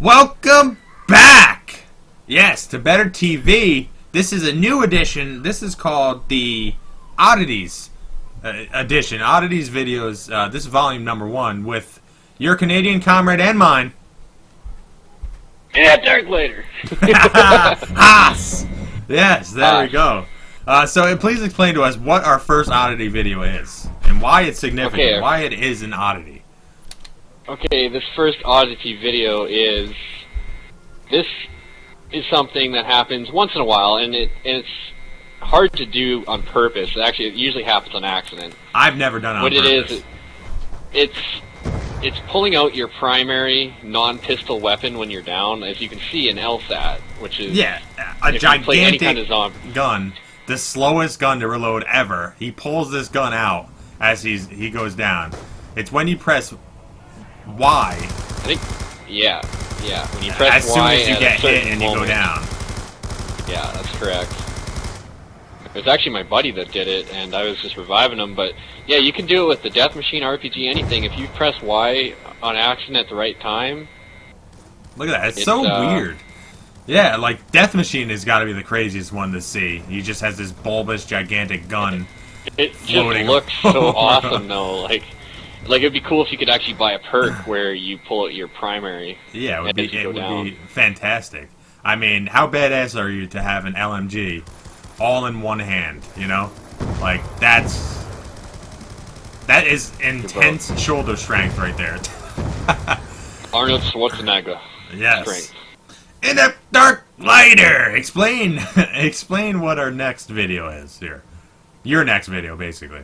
Welcome back! Yes, to Better TV. This is a new edition. This is called the Oddities edition. Oddities videos. This is volume number 1 with your Canadian comrade and mine. IneptArcLighter. Haas! Yes, there we go. So please explain to us what our first oddity video is and why it's significant, Okay. why it is an oddity. Okay, this first oddity video is something that happens once in a while, and it's hard to do on purpose. Actually, it usually happens on accident. I've never done it on What purpose. it is, it's pulling out your primary non-pistol weapon when you're down, as you can see in LSAT, which is a if you play any kind gigantic of zombie gun, the slowest gun to reload ever. He pulls this gun out as he goes down. It's when you press Y. I think, yeah. When you press As soon Y as you at get a certain hit and you go moment. down. Yeah, that's correct. It was actually my buddy that did it, and I was just reviving him. But yeah, you can do it with the Death Machine, RPG, anything. If you press Y on accident at the right time. Look at that. It's so weird. Yeah, like Death Machine has got to be the craziest one to see. He just has this bulbous, gigantic gun. It just floating looks so around. awesome, though. Like it'd be cool if you could actually buy a perk where you pull out your primary. Yeah, it would as you go down. be fantastic. I mean, how badass are you to have an LMG all in one hand, you know? Like, that is intense shoulder strength right there. Arnold Schwarzenegger. Yes. Strength. IneptArcLighter! Explain what our next video is here. Your next video, basically.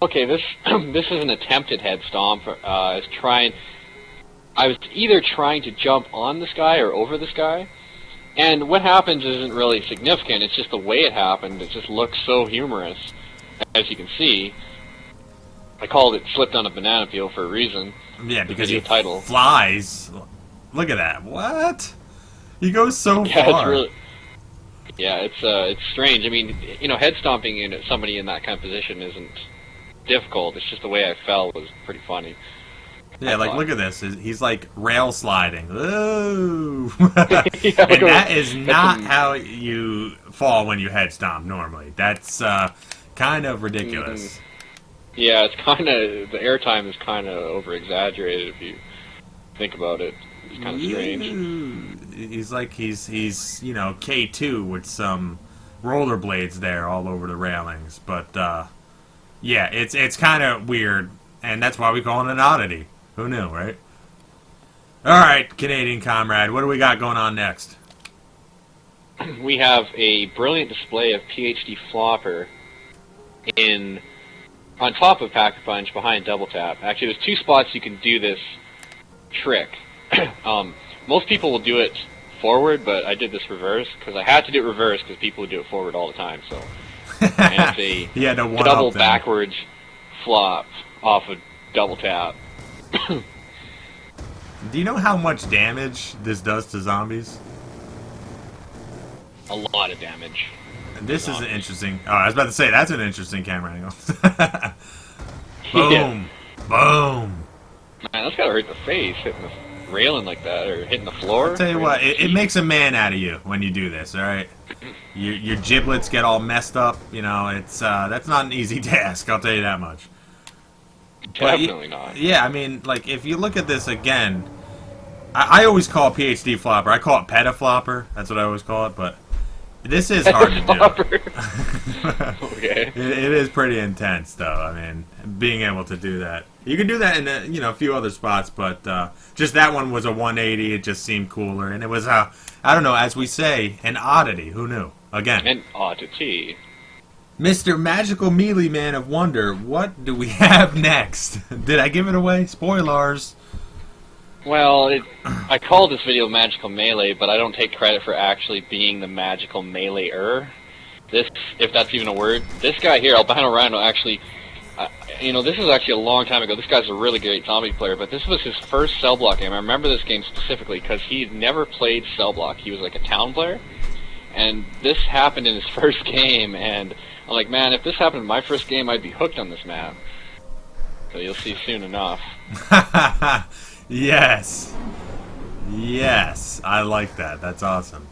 Okay, this is an attempted head stomp. I was either trying to jump on this guy or over this guy, and what happens isn't really significant. It's just the way it happened. It just looks so humorous, as you can see. I called it "Slipped on a Banana Peel" for a reason. Yeah, because he flies. Look at that. What? He goes so yeah, far. It's really, yeah, it's strange. I mean, you know, head stomping in somebody in that kind of position isn't difficult. It's just the way I fell was pretty funny. Yeah, like, look at this. He's, like, rail sliding. Ooh! Yeah, and that is not how you fall when you head stomp, normally. That's, kind of ridiculous. Yeah, it's kind of... The airtime is kind of over-exaggerated if you think about it. It's kind of strange. He's like, he's, you know, K2 with some rollerblades there all over the railings. But, yeah, it's kind of weird, and that's why we call it an oddity. Who knew, right? Alright, Canadian comrade, what do we got going on next? We have a brilliant display of PhD Flopper on top of Pack-a-Punch behind Double Tap. Actually, there's 2 spots you can do this trick. Most people will do it forward, but I did this reverse, because I had to do it reverse, because people would do it forward all the time, so... And it's a double backwards flop off of Double Tap. Do you know how much damage this does to zombies? A lot of damage. This is an interesting... Oh, I was about to say, that's an interesting camera angle. Boom. Yeah. Boom. Man, that's gotta hurt the face, hitting the railing like that, or hitting the floor. I'll tell you what, it makes a man out of you when you do this, alright? Your giblets get all messed up, you know, it's, that's not an easy task, I'll tell you that much. Definitely not. Yeah, I mean, like, if you look at this again, I always call it PhD Flopper. I call it Petaflopper. That's what I always call it, but this is hard to do. Okay. It is pretty intense, though. I mean, being able to do that. You can do that in, a few other spots, but just that one was a 180. It just seemed cooler, and it was, I don't know, as we say, an oddity. Who knew? Again. An oddity. Mr. Magical Melee Man of Wonder, what do we have next? Did I give it away? Spoilers. Well, I called this video Magical Melee, but I don't take credit for actually being the Magical Melee-er. This, if that's even a word. This guy here, Albino Rhino, actually, you know, this is actually a long time ago. This guy's a really great zombie player, but this was his first cell block game. I remember this game specifically because he'd never played cell block. He was like a town player, and this happened in his first game, and I'm like, man, if this happened in my first game, I'd be hooked on this map. So you'll see soon enough. Yes. Yes, I like that. That's awesome.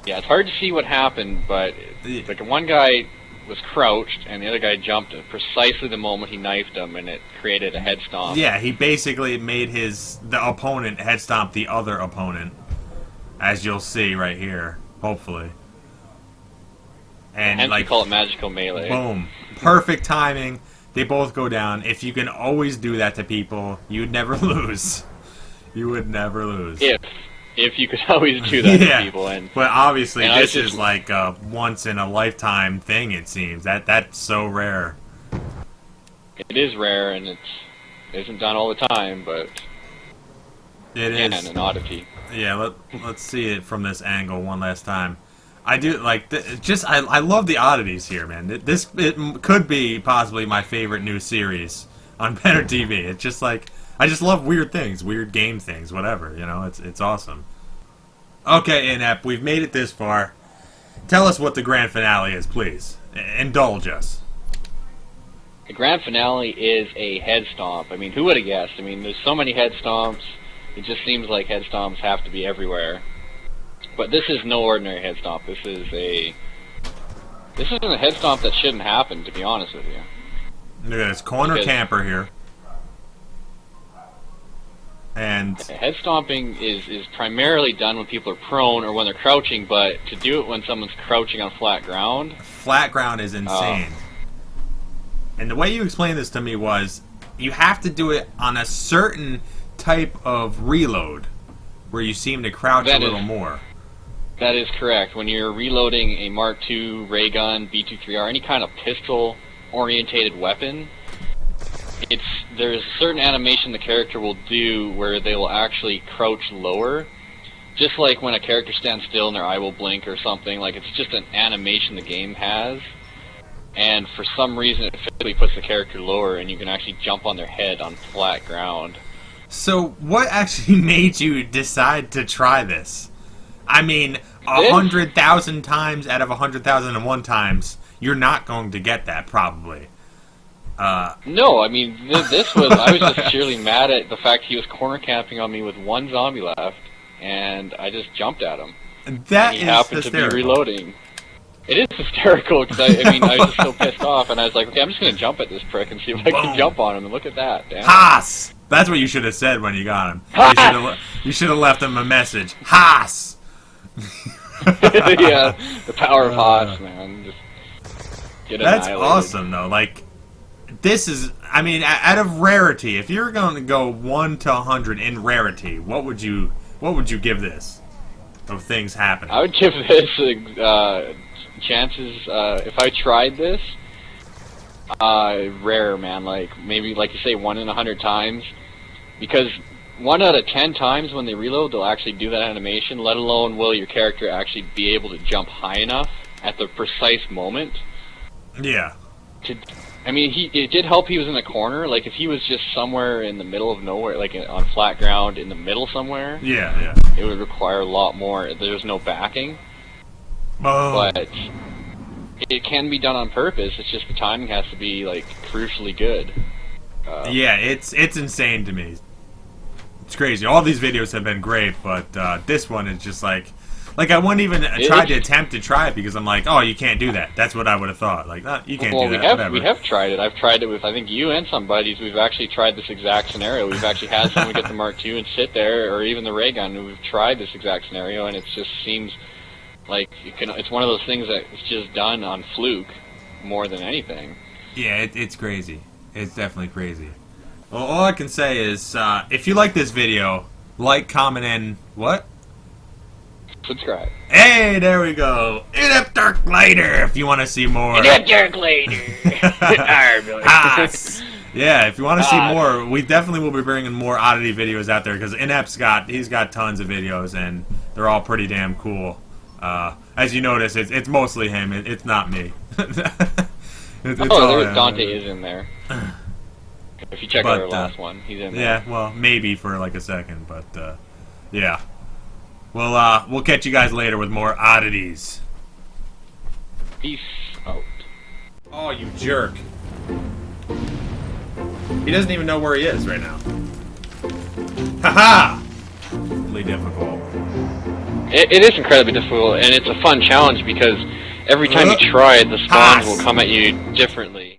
Yeah, it's hard to see what happened, but like one guy was crouched and the other guy jumped at precisely the moment he knifed him, and it created a head stomp. Yeah, he basically made the opponent head stomp the other opponent, as you'll see right here, hopefully. And hence like, we call it magical melee. boom, perfect timing. They both go down. If you can always do that to people, you'd never lose. You would never lose. If you could always do that Yeah. to people, and But obviously, and this is like a once in a lifetime thing. It seems that's so rare. it is rare, and it isn't done all the time, but It again, is. an oddity. Yeah, let's see it from this angle one last time. I do like I love the oddities here, man. It could be possibly my favorite new series on Better TV. It's just like I just love weird things, weird game things, whatever. You know, it's awesome. Okay, Inept, we've made it this far. Tell us what the grand finale is, please. Indulge us. The grand finale is a head stomp. I mean, who would have guessed? I mean, there's so many head stomps. It just seems like head stomps have to be everywhere. But this is no ordinary head stomp. This isn't a head stomp that shouldn't happen, to be honest with you. Look at this corner camper here. And head stomping is primarily done when people are prone or when they're crouching, but to do it when someone's crouching on flat ground... Flat ground is insane. And the way you explained this to me was, you have to do it on a certain type of reload, where you seem to crouch a little more. That is correct. When you're reloading a Mark II ray gun, B23R, any kind of pistol-orientated weapon, there's a certain animation the character will do where they will actually crouch lower. Just like when a character stands still and their eye will blink or something. Like, it's just an animation the game has. And for some reason it physically puts the character lower and you can actually jump on their head on flat ground. So what actually made you decide to try this? I mean, 100,000 times out of 100,001 times, you're not going to get that, probably. No, I mean, this was... I was just sheerly mad at the fact he was corner camping on me with one zombie left, and I just jumped at him. That he is happened hysterical. to be reloading. It is hysterical, because I was just so pissed off, and I was like, okay, I'm just going to jump at this prick and see if I can jump on him, and look at that. Damn. Haas! That's what you should have said when you got him. You should have left him a message. Haas! Yeah, the power of Haas, man. Just get That's annihilated. awesome, though. Like, this is... I mean, out of rarity, if you're going to go 1 to 100 in rarity, what would you give this of things happening? I would give this chances, if I tried this, rare, man. Like, maybe, like you say, 1 in 100 times. Because 1 out of 10 times when they reload, they'll actually do that animation, let alone will your character actually be able to jump high enough at the precise moment. Yeah. I mean, it did help he was in a corner. Like, if he was just somewhere in the middle of nowhere, like on flat ground in the middle somewhere, Yeah. it would require a lot more. There's no backing. Oh. But it can be done on purpose. It's just the timing has to be, like, crucially good. Yeah, it's insane to me. It's crazy. All these videos have been great, but this one is just like I wouldn't even try it because I'm like, oh, you can't do that. That's what I would have thought. Like, no, you can't do that. We have tried it. I've tried it with, I think, you and some buddies. We've actually tried this exact scenario. We've actually had someone get the Mark II and sit there, or even the ray gun, and we've tried this exact scenario, and it just seems like it's one of those things that it's just done on fluke more than anything. Yeah, it's crazy. It's definitely crazy. Well, all I can say is, if you like this video, like, comment, and what? Subscribe. Hey, there we go. IneptArcLighter, if you want to see more. IneptArcLighter. Yeah, if you want to see more, we definitely will be bringing more oddity videos out there, because Inept's he's got tons of videos, and they're all pretty damn cool. As you notice, it's mostly him. It's not me. Dante is in there. If you check out our last one, he's in there. Yeah, well, maybe for like a second, but yeah. Well, we'll catch you guys later with more oddities. Peace out. Oh, you jerk. He doesn't even know where he is right now. Haha! incredibly difficult. It is incredibly difficult, and it's a fun challenge because every time you try it, the spawns will come at you differently.